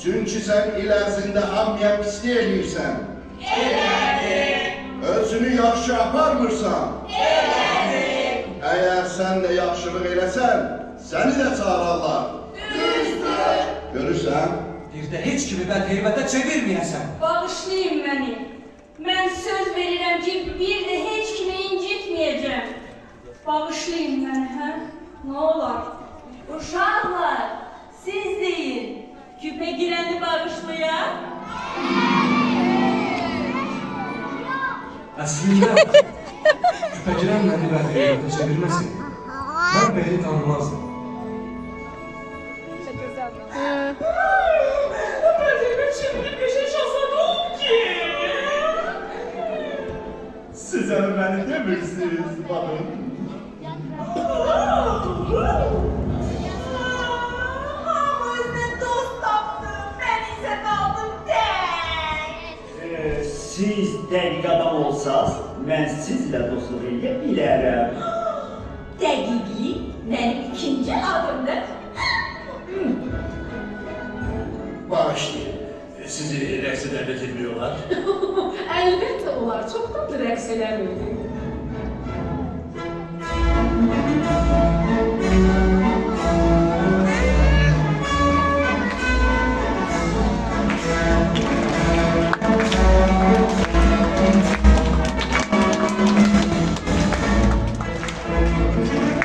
Çünkü sen il ərzində hamıya pislik eləyirsən. Elədim. Özünü yaxşı aparmırsan. Elədim. Əgər sən də yaxşılıq eləsən, səni də çağırarlar. Düzdür. Görürsən? Bir de hiç kimi ben heybete çevirmeyesem. Bağışlayın beni. Ben söz verirəm ki, bir de hiç kimi incitmeyeceğim. Bağışlayın beni, ha? Ne olar? Uşaqlar, siz deyin. Küpe gireni bağışlayan. Aslında küpeciren beni ben heybete çevirmesin. Ben beni tanımazdım. Siz onu beni demirsiniz bakın. Hamınızla dost tapdım. Ben ise kaldım tek. Siz dəqiq adam olsaz, mən sizlə dostluq edə bilərəm. Dəqiqlik benim ikinci adımdır. Bağışlayın. Sizi rəqsə dəvət etmiyorlar. Elbette olar. Çoktandır rəqs eləmirdim.